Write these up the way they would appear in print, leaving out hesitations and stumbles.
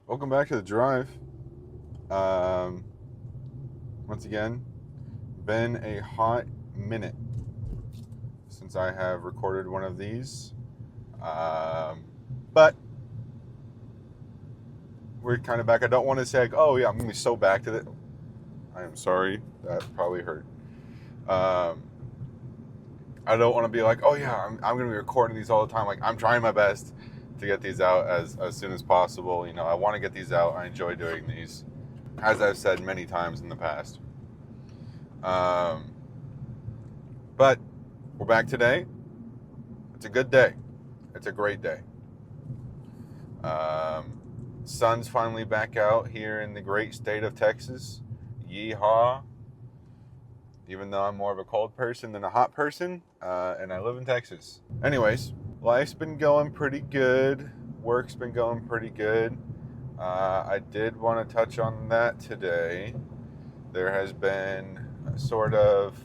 Welcome back to the drive. Um, Once again, been a hot minute since I have recorded one of these. Um, but we're kind of back. I don't want to say, like, oh, yeah, I'm going to be so back to it. I am sorry. That probably hurt. Um, I don't want to be like, oh, yeah, I'm going to be recording these all the time. Like, I'm trying my best to get these out as soon as possible. I want to get these out. I enjoy doing these, as I've said many times in the past. Um, but we're back today. It's a good day. It's a great day. Um, Sun's finally back out here in the great state of Texas. Yeehaw. Even though I'm more of a cold person than a hot person, and I live in Texas. Anyways, life's been going pretty good. Work's been going pretty good. I did want to touch on that today. There has been sort of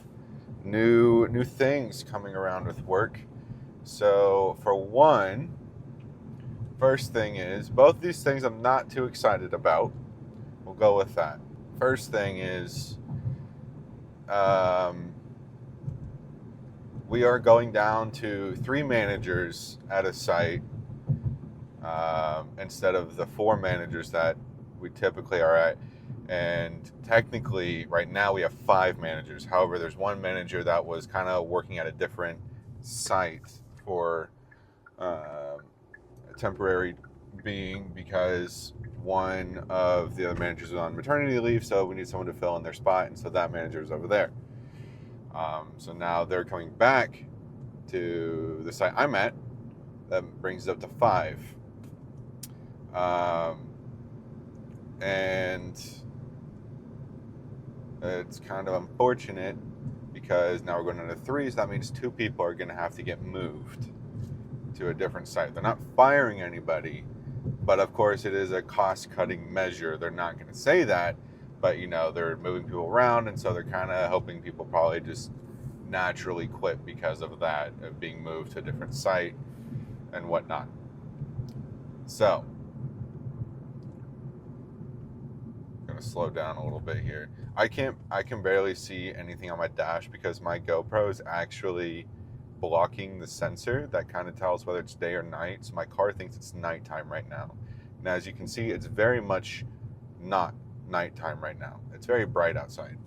new things coming around with work. So for one, first thing is both these things I'm not too excited about. We'll go with that. First thing is we are going down to 3 managers at a site instead of the 4 managers that we typically are at. And technically, right now we have 5 managers. However, there's one manager that was kind of working at a different site for a temporary being because one of the other managers was on maternity leave, so we need someone to fill in their spot, and so that manager is over there. So now they're coming back to the site I'm at. That brings it up to 5. And it's kind of unfortunate because now we're going into 3, so that means 2 people are going to have to get moved to a different site. They're not firing anybody, but of course it is a cost-cutting measure. They're not going to say that, but they're moving people around, and so they're kind of hoping people probably just naturally quit because of that, of being moved to a different site and whatnot. So I'm going to slow down a little bit here. I can barely see anything on my dash because my GoPro is actually blocking the sensor that kind of tells whether it's day or night. So my car thinks it's nighttime right now. And as you can see, it's very much not nighttime right now. It's very bright outside.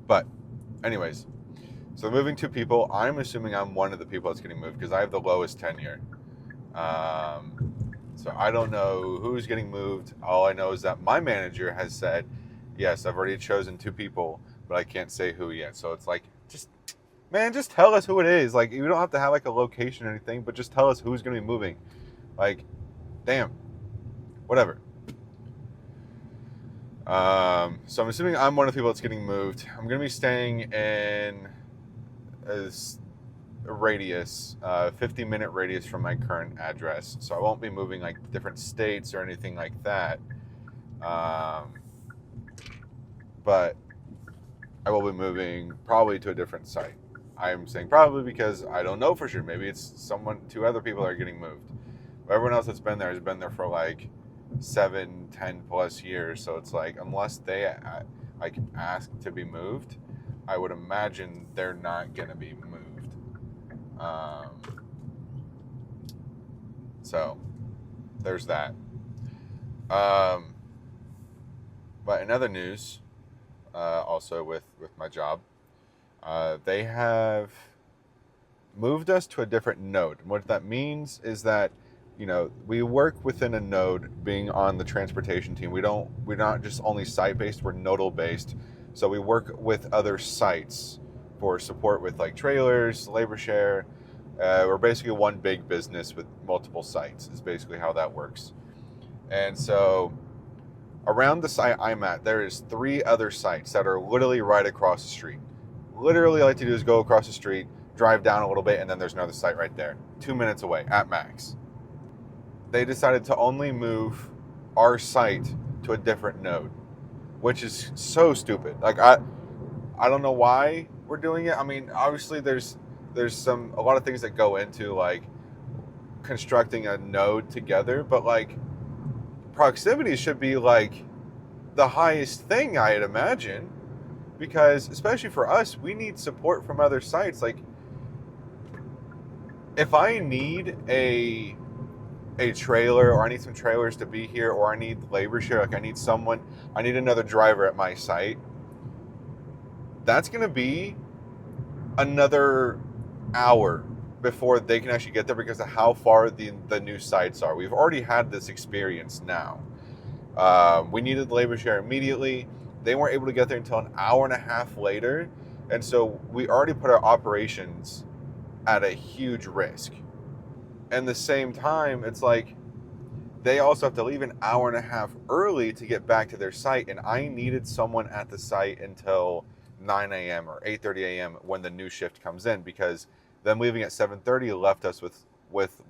But anyways, so moving 2 people, I'm assuming I'm one of the people that's getting moved because I have the lowest tenure. So I don't know who's getting moved. All I know is that my manager has said, yes, I've already chosen 2 people, but I can't say who yet. So it's like, just tell us who it is. Like, you don't have to have like a location or anything, but just tell us who's going to be moving. Like, damn, whatever. So I'm assuming I'm one of the people that's getting moved. I'm going to be staying in a radius, 50-minute radius from my current address. So I won't be moving like different states or anything like that. But I will be moving probably to a different site. I'm saying probably because I don't know for sure. Maybe it's 2 other people that are getting moved. But everyone else that's been there has been there for like 7, 10 plus years. So it's like, unless they like ask to be moved, I would imagine they're not going to be moved. So there's that. But in other news, also with my job, they have moved us to a different node. And what that means is that we work within a node, being on the transportation team. We're not just only site based, we're nodal based. So we work with other sites for support with like trailers, labor share. We're basically one big business with multiple sites is basically how that works. And so around the site I'm at, there is 3 other sites that are literally right across the street. Literally, all I like to do is go across the street, drive down a little bit, and then there's another site right there, 2 minutes away at max. They decided to only move our site to a different node, which is so stupid. Like, I don't know why we're doing it. I mean, obviously there's a lot of things that go into like constructing a node together, but like proximity should be like the highest thing, I'd imagine, because especially for us, we need support from other sites. Like if I need a trailer, or I need some trailers to be here, or I need labor share, like I need another driver at my site, that's going to be another hour before they can actually get there because of how far the new sites are. We've already had this experience now. We needed labor share immediately. They weren't able to get there until an hour and a half later. And so we already put our operations at a huge risk. And the same time, it's like they also have to leave an hour and a half early to get back to their site. And I needed someone at the site until 9 a.m. or 8:30 a.m. when the new shift comes in, because them leaving at 7:30 left us with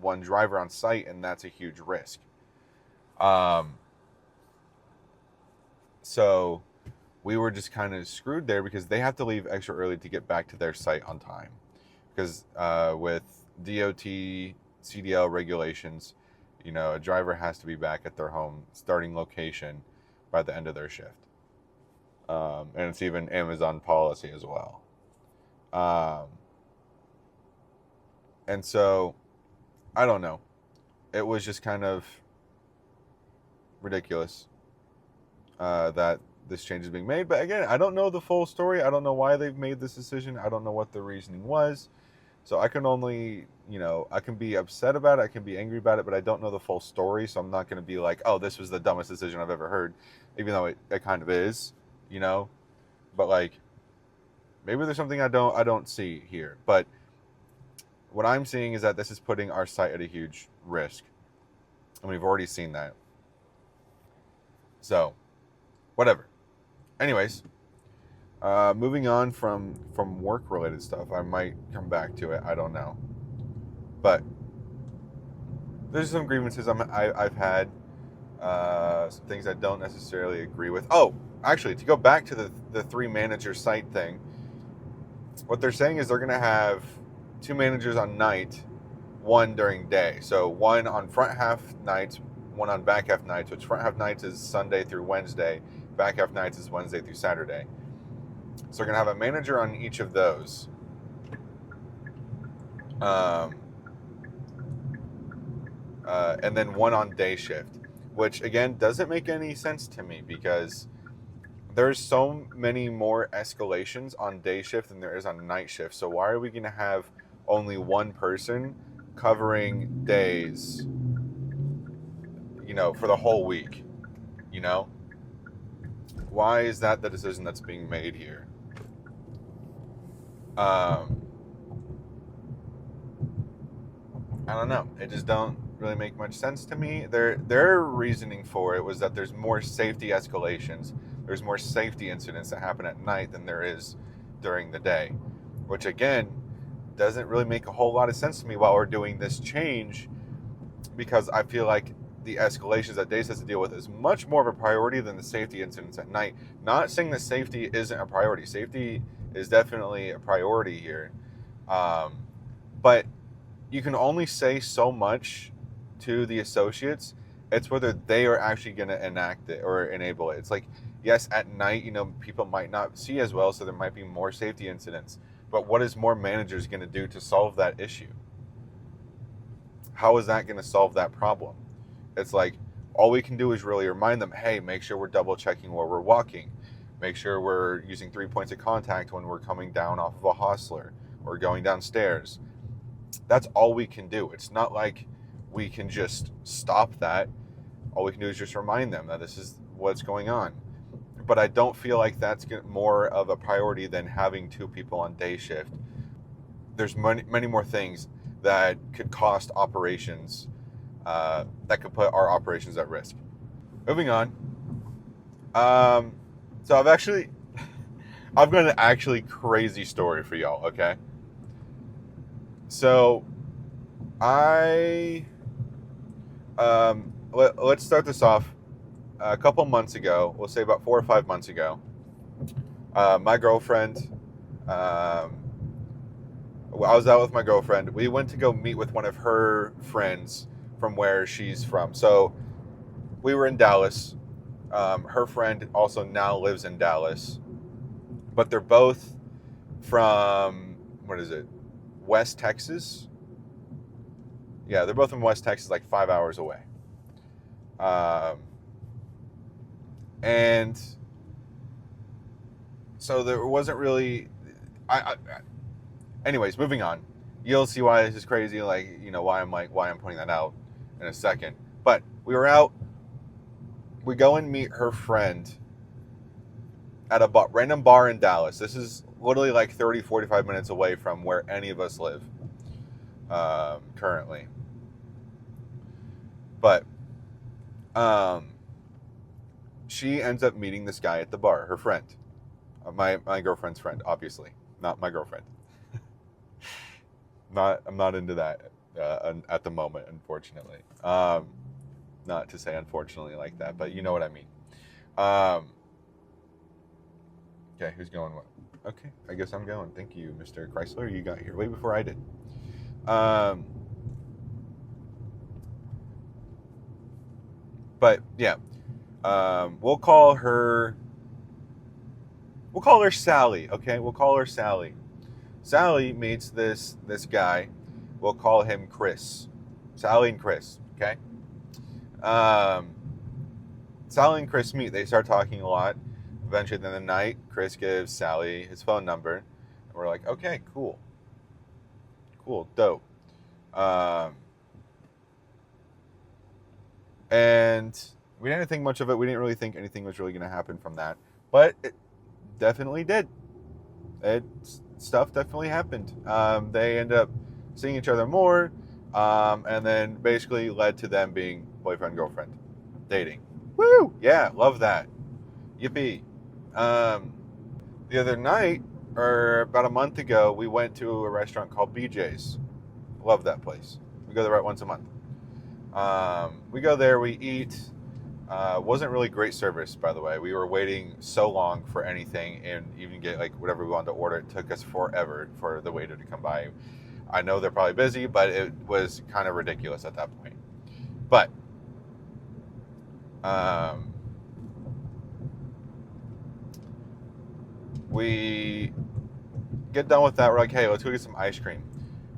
one driver on site, and that's a huge risk. So we were just kind of screwed there because they have to leave extra early to get back to their site on time. Because with DOT, CDL regulations, you know, a driver has to be back at their home starting location by the end of their shift. And it's even Amazon policy as well. And so, I don't know. It was just kind of ridiculous that this change is being made. But again, I don't know the full story. I don't know why they've made this decision. I don't know what the reasoning was. So I can only, you know, I can be upset about it. I can be angry about it, but I don't know the full story. So I'm not going to be like, oh, this was the dumbest decision I've ever heard, even though it kind of is, you know. But like, maybe there's something I don't see here. But what I'm seeing is that this is putting our site at a huge risk, and we've already seen that. So, whatever. Anyways, moving on from work-related stuff. I might come back to it. I don't know. But there's some grievances I've had. Some things I don't necessarily agree with. Oh, actually, to go back to the 3 manager site thing, what they're saying is they're going to have 2 managers on night, 1 during day. So 1 on front half nights, 1 on back half nights, which front half nights is Sunday through Wednesday, back half nights is Wednesday through Saturday. So we're going to have a manager on each of those. And then 1 on day shift, which again doesn't make any sense to me because there's so many more escalations on day shift than there is on night shift. So why are we going to have only 1 person covering days, you know, for the whole week? You know, why is that the decision that's being made here? I don't know. It just don't really make much sense to me. Their reasoning for it was that there's more safety escalations. There's more safety incidents that happen at night than there is during the day, which again doesn't really make a whole lot of sense to me while we're doing this change, because I feel like the escalations that days has to deal with is much more of a priority than the safety incidents at night. Not saying that safety isn't a priority. Safety is definitely a priority here. But you can only say so much to the associates. It's whether they are actually going to enact it or enable it. It's like, yes, at night, you know, people might not see as well, so there might be more safety incidents. But what is more managers going to do to solve that issue? How is that going to solve that problem? It's like, all we can do is really remind them, hey, make sure we're double checking where we're walking. Make sure we're using 3 points of contact when we're coming down off of a hostler or going downstairs. That's all we can do. It's not like we can just stop that. All we can do is just remind them that this is what's going on. But I don't feel like that's more of a priority than having 2 people on day shift. There's many more things that could cost operations, that could put our operations at risk. Moving on. So I've got an actually crazy story for y'all, okay? So let's start this off. A couple months ago, we'll say about 4 or 5 months ago, my girlfriend I was out with my girlfriend. We went to go meet with one of her friends from where she's from. So we were in Dallas. Her friend also now lives in Dallas, but they're both from, what is it, West Texas? Yeah, they're both from West Texas, like 5 hours away. And so there wasn't really. Anyways, moving on. You'll see why this is crazy. Like, why I'm pointing that out in a second. But we were out. We go and meet her friend at a random bar in Dallas. This is literally like 30, 45 minutes away from where any of us live currently. But she ends up meeting this guy at the bar, her friend. My girlfriend's friend, obviously. Not my girlfriend. I'm not into that at the moment, unfortunately. Not to say unfortunately like that, but you know what I mean. Okay, who's going what? Okay, I guess I'm going. Thank you, Mr. Chrysler. You got here way before I did. But yeah, we'll call her Sally. Okay, we'll call her Sally. Sally meets this guy. We'll call him Chris. Sally and Chris. Okay. Sally and Chris meet. They start talking a lot. Eventually, at the end of the night, Chris gives Sally his phone number. And we're like, okay, cool, dope. And we didn't think much of it. We didn't really think anything was really going to happen from that. But it definitely did. Stuff definitely happened. They end up seeing each other more. And then basically led to them being boyfriend, girlfriend, dating. Woo! Yeah, love that. Yippee. The other night, or about a month ago, we went to a restaurant called BJ's. Love that place. We go there once a month. We go there, we eat. Wasn't really great service, by the way. We were waiting so long for anything and even get like whatever we wanted to order. It took us forever for the waiter to come by. I know they're probably busy, but it was kind of ridiculous at that point. But we get done with that. We're like, hey, let's go get some ice cream.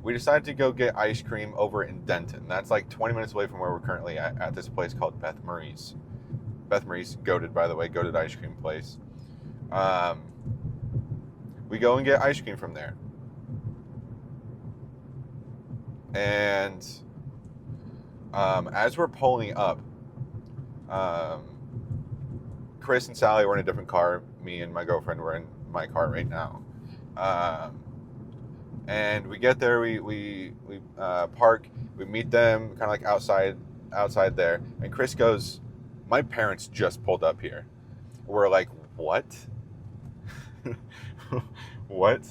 We decided to go get ice cream over in Denton. That's like 20 minutes away from where we're currently at this place called Beth Marie's. Beth Marie's, goated, by the way, goated ice cream place. We go and get ice cream from there. And as we're pulling up, Chris and Sally were in a different car. Me and my girlfriend were in my car right now. And we get there, we park, we meet them kind of like outside there. And Chris goes, my parents just pulled up here. We're like, what? What?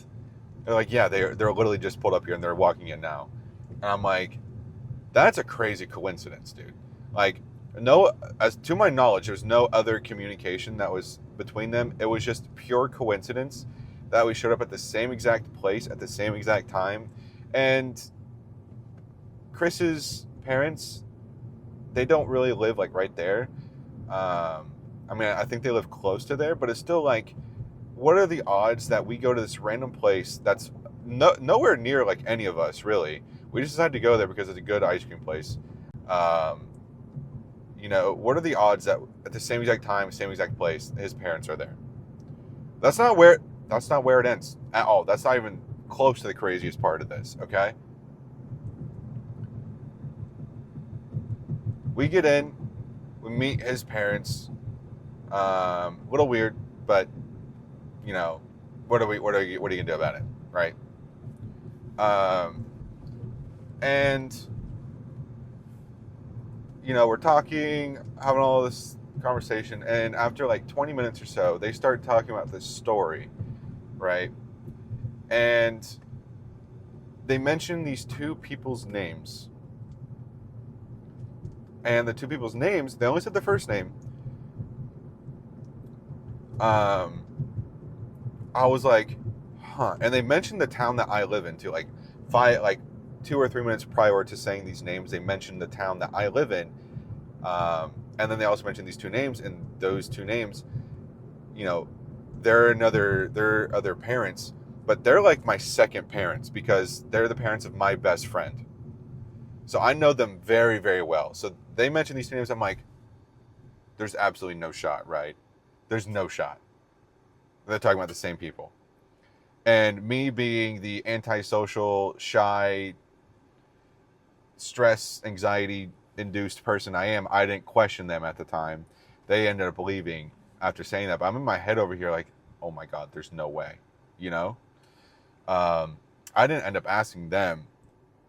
They're like, yeah, they're literally just pulled up here and they're walking in now. And I'm like, that's a crazy coincidence, dude. Like, as to my knowledge, there's no other communication that was between them. It was just pure coincidence that we showed up at the same exact place at the same exact time. And Chris's parents, they don't really live like right there. I mean, I think they live close to there, but it's still like, what are the odds that we go to this random place that's nowhere near like any of us, really? We just decided to go there because it's a good ice cream place. What are the odds that at the same exact time, same exact place, his parents are there? That's not where it ends at all. That's not even close to the craziest part of this, okay? We get in, we meet his parents. A little weird, but what are you gonna do about it, right? And we're talking, having all this conversation, and after like 20 minutes or so, they start talking about this story, right? And they mention these two people's names. And the two people's names, they only said the first name. I was like, huh. And they mentioned the town that I live in too. Like, like 2 or 3 minutes prior to saying these names, they mentioned the town that I live in, and then they also mentioned these two names, and those two names, you know, they're other parents, but they're like my second parents because they're the parents of my best friend. So I know them very, very well. So they mentioned these two names. I'm like, there's absolutely no shot, right? There's no shot. They're talking about the same people. And me being the antisocial, shy, stress, anxiety induced person I am, I didn't question them at the time. They ended up believing after saying that. But I'm in my head over here like, oh my God, there's no way, you know? I didn't end up asking them,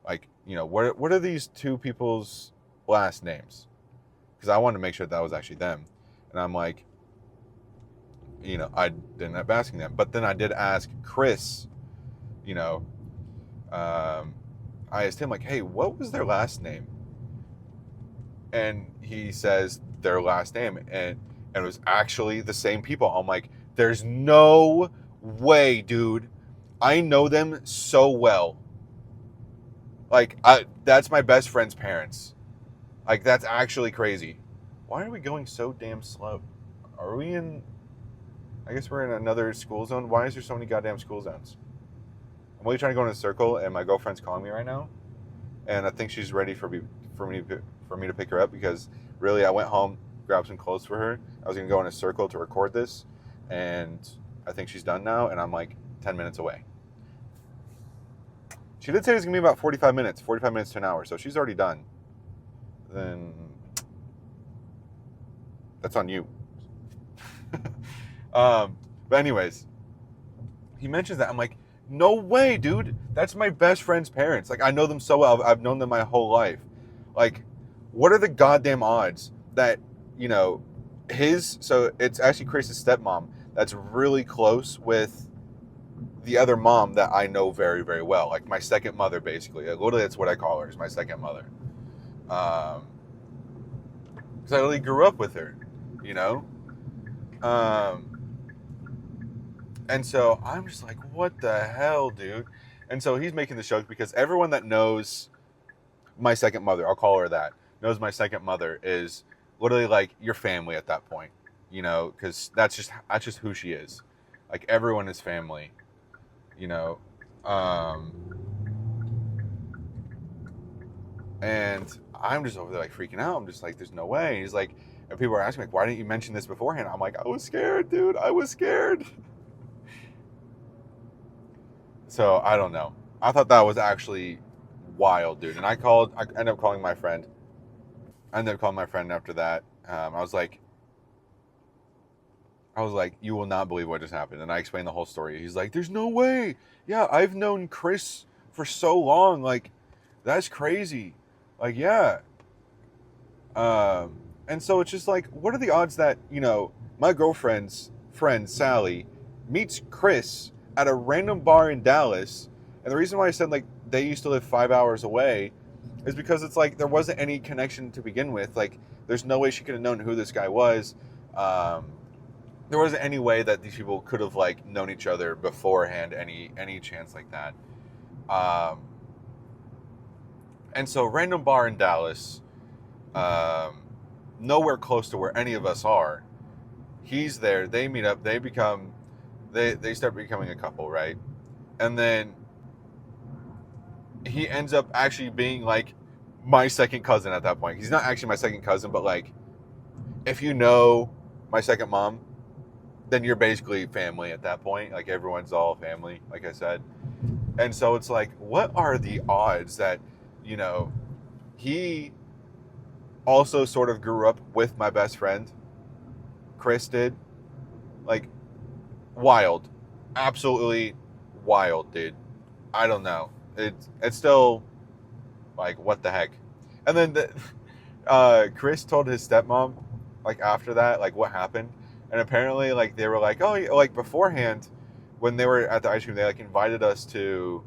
like, you know, what are these two people's last names? Because I wanted to make sure that was actually them. And I'm like, you know, I didn't end up asking them. But then I did ask Chris, you know, I asked him, like, hey, what was their last name? And he says their last name. And it was actually the same people. I'm like, there's no way, dude. I know them so well. Like, that's my best friend's parents. Like, that's actually crazy. Why are we going so damn slow? Are we in... I guess we're in another school zone. Why is there so many goddamn school zones? I'm really trying to go in a circle, and my girlfriend's calling me right now. And I think she's ready for me to pick her up because, really, I went home, grabbed some clothes for her. I was going to go in a circle to record this. And I think she's done now, and I'm like 10 minutes away. She did say it was going to be about 45 minutes to an hour. So she's already done. Then that's on you. But anyways, he mentions that. I'm like, no way, dude. That's my best friend's parents. Like, I know them so well. I've known them my whole life. Like, what are the goddamn odds that, you know, so it's actually Chris's stepmom that's really close with the other mom that I know very, very well. Like, my second mother, basically. Like, literally, that's what I call her, is my second mother. Because I really grew up with her, you know? And so I'm just like, what the hell, dude? And so he's making the joke because everyone that knows my second mother, I'll call her that, knows my second mother is literally like your family at that point, you know, because that's just who she is. Like, everyone is family, you know. And I'm just over there like freaking out. I'm just like, there's no way. And he's like, and people are asking me, like, why didn't you mention this beforehand? I'm like, I was scared, dude. I was scared. So I don't know. I thought that was actually wild, dude. And I ended up calling my friend. I ended up calling my friend after that. I was like, you will not believe what just happened. And I explained the whole story. He's like, there's no way. Yeah, I've known Chris for so long. Like, that's crazy. Like, yeah. And so it's just like, what are the odds that, you know, my girlfriend's friend, Sally, meets Chris at a random bar in Dallas? And the reason why I said, like, they used to live 5 hours away is because it's like there wasn't any connection to begin with. Like, there's no way she could have known who this guy was. There wasn't any way that these people could have, like, known each other beforehand, any chance like that. And so, random bar in Dallas, nowhere close to where any of us are. He's there. They meet up. They start becoming a couple, right? And then he ends up actually being like my second cousin at that point. He's not actually my second cousin, but like, if you know my second mom, then you're basically family at that point. Like, everyone's all family, like I said. And so it's like, what are the odds that, you know, he also sort of grew up with my best friend, Chris did. Like, wild. Absolutely wild, dude. I don't know. It's still like, what the heck? And then Chris told his stepmom, like, after that, like, what happened. And apparently, like, they were like, oh, like, beforehand, when they were at the ice cream, they, like, invited us to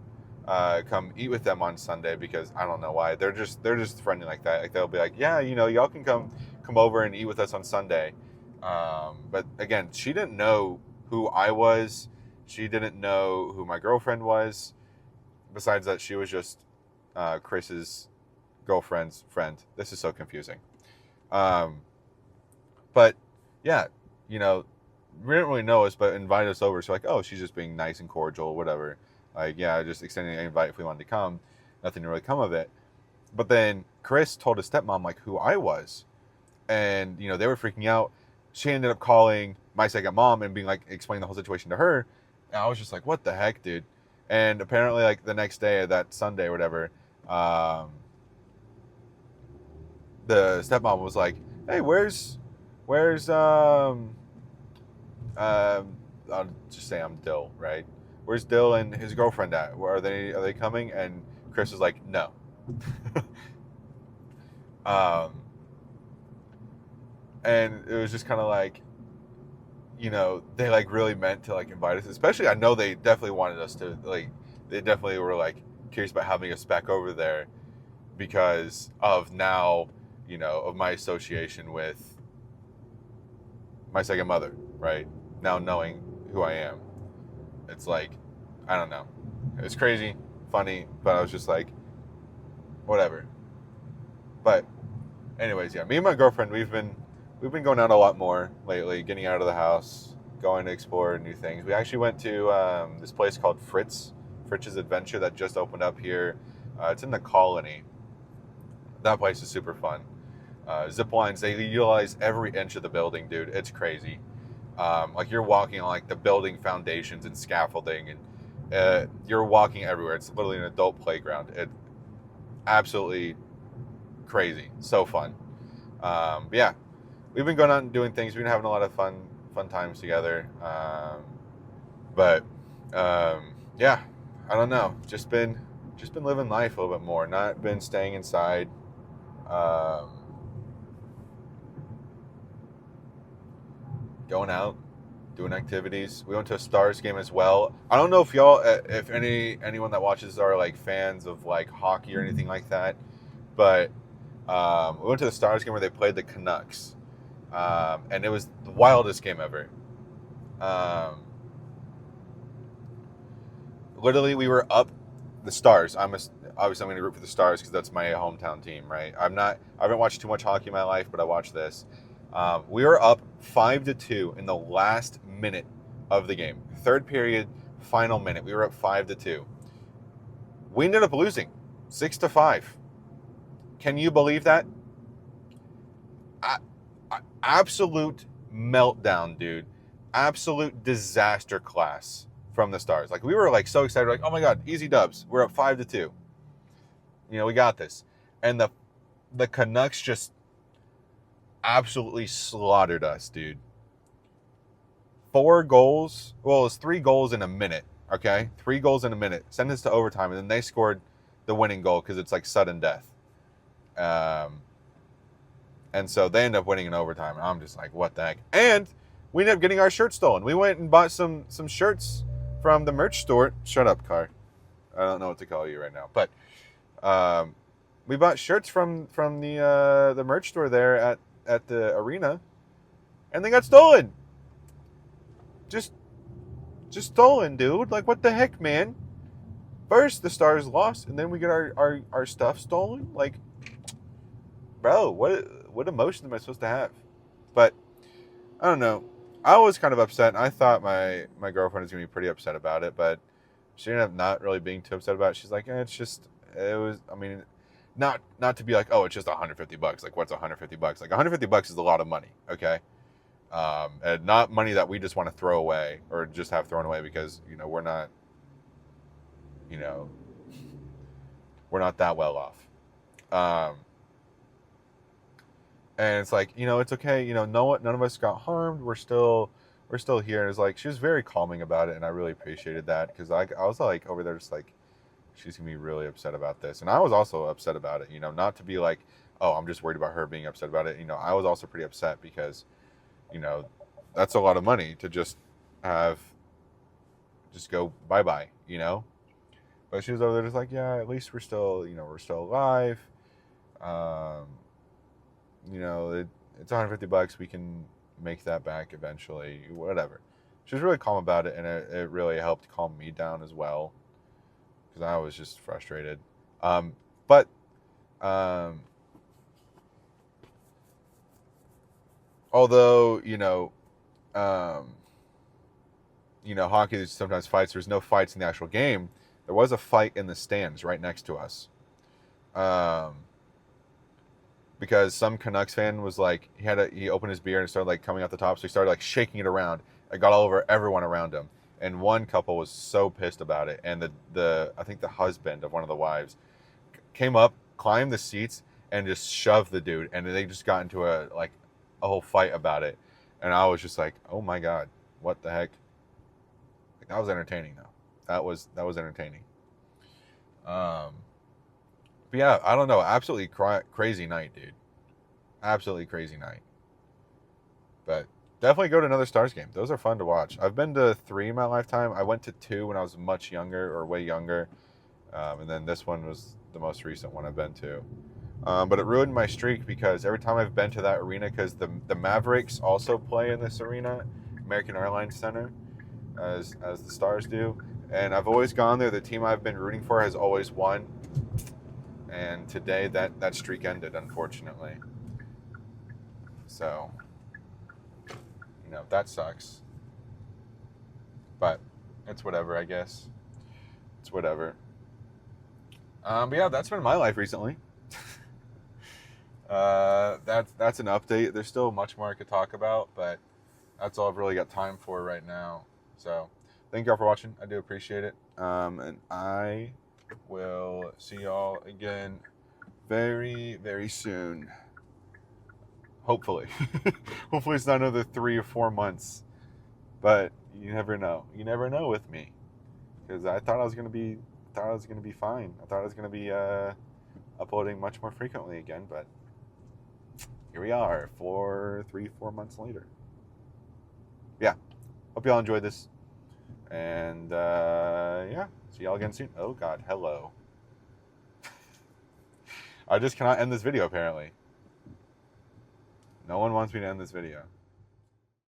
come eat with them on Sunday because I don't know why. They're just friendly like that. Like, they'll be like, yeah, you know, y'all can come over and eat with us on Sunday. But again, she didn't know who I was. She didn't know who my girlfriend was. besides that, she was just Chris's girlfriend's friend. This is so confusing. Um, but yeah, you know, we didn't really know us, but invited us over. So like, oh, she's just being nice and cordial, whatever. Like, yeah, just extending an invite if we wanted to come. Nothing to really come of it. But then Chris told his stepmom like who I was, and you know they were freaking out. She ended up calling my second mom and being like explaining the whole situation to her. And I was just like, what the heck, dude? And apparently, like the next day, that Sunday or whatever, the stepmom was like, hey, where's I'll just say I'm Dill, right? Where's Dill and his girlfriend at? Where are they coming? And Chris was like, no. um, and it was just kind of like, you know, they like really meant to like invite us. Especially, I know they definitely wanted us to like. They definitely were like curious about having us back over there because of now, you know, of my association with my second mother, right? Now knowing who I am, it's like, I don't know. It's crazy, funny, but I was just like, whatever. But anyways, yeah, me and my girlfriend, we've been going out a lot more lately, getting out of the house, going to explore new things. We actually went to this place called Fritz's Adventure that just opened up here. It's in the Colony. That place is super fun. Zip lines, they utilize every inch of the building, dude. It's crazy. Like you're walking on like the building foundations and scaffolding, and you're walking everywhere. It's literally an adult playground. It absolutely crazy, so fun. Yeah, we've been going out and doing things. We've been having a lot of fun times together. But yeah, I don't know. Just been living life a little bit more. Not been staying inside. Um, Going out, doing activities. We went to a Stars game as well. I don't know if y'all, if anyone that watches are like fans of like hockey or anything like that, but we went to the Stars game where they played the Canucks, and it was the wildest game ever. Um, Literally, we were up the Stars. Obviously I'm going to root for the Stars because that's my hometown team, right? I haven't watched too much hockey in my life, but I watched this. We were up 5-2 in the last minute of the game. Third period, final minute. We were up 5-2. We ended up losing 6-5. Can you believe that? Absolute meltdown, dude. Absolute disaster class from the Stars. Like we were like so excited, like, oh my god, easy dubs. We're up 5-2. You know, we got this. And the Canucks just absolutely slaughtered us, dude. 4 goals. Well, it's 3 goals in a minute. Okay, 3 goals in a minute. Send us to overtime, and then they scored the winning goal because it's like sudden death. And so they end up winning in overtime. And I'm just like, what the heck? And we ended up getting our shirts stolen. We went and bought some shirts from the merch store. Shut up, car. I don't know what to call you right now, but we bought shirts from the merch store there at the arena, and they got stolen. Just stolen, dude. Like, what the heck, man? First the Stars lost, and then we get our stuff stolen. Like, bro, what emotions am I supposed to have? But I don't know. I was kind of upset. I thought my girlfriend was gonna be pretty upset about it, but she ended up not really being too upset about it. She's like, it was. I mean, not to be like, oh, it's just $150. Like, what's $150? Like, $150 is a lot of money. Okay. And not money that we just want to throw away or just have thrown away because, you know, we're not that well off. And it's like, you know, it's okay. You know, none of us got harmed. We're still here. And it's like, she was very calming about it. And I really appreciated that because I was like over there just like, she's going to be really upset about this. And I was also upset about it, you know, not to be like, oh, I'm just worried about her being upset about it. You know, I was also pretty upset because, you know, that's a lot of money to just go bye-bye, you know? But she was over there just like, yeah, at least we're still alive. You know, it's $150. We can make that back eventually, whatever. She was really calm about it, and it really helped calm me down as well. because I was just frustrated. But although hockey there's sometimes fights. There's no fights in the actual game. There was a fight in the stands right next to us. Because some Canucks fan was like, he opened his beer and started like coming out the top, so he started like shaking it around. It got all over everyone around him, and one couple was so pissed about it. And the I think the husband of one of the wives came up, climbed the seats, and just shoved the dude, and they just got into a whole fight about it. And I was just like, oh my god, what the heck? Like, that was entertaining though. That was entertaining. But yeah, I don't know. Absolutely crazy night, dude. Absolutely crazy night. But definitely go to another Stars game. Those are fun to watch. I've been to 3 in my lifetime. I went to 2 when I was much younger or way younger. And then this one was the most recent one I've been to. But it ruined my streak because every time I've been to that arena, because the Mavericks also play in this arena, American Airlines Center, as the Stars do. And I've always gone there. The team I've been rooting for has always won. And today that streak ended, unfortunately. So, that sucks. But it's whatever, I guess. It's whatever. But yeah, that's been my life recently. That's an update. There's still much more I could talk about, but that's all I've really got time for right now. So, thank y'all for watching. I do appreciate it. And I will see y'all again very, very soon. Hopefully. Hopefully it's not another 3 or 4 months. But you never know. You never know with me. Because I thought I was gonna be fine. I thought I was gonna be uploading much more frequently again, but here we are, 4 months later. Yeah. Hope y'all enjoyed this. And yeah, see y'all again soon. Oh god, hello. I just cannot end this video apparently. No one wants me to end this video.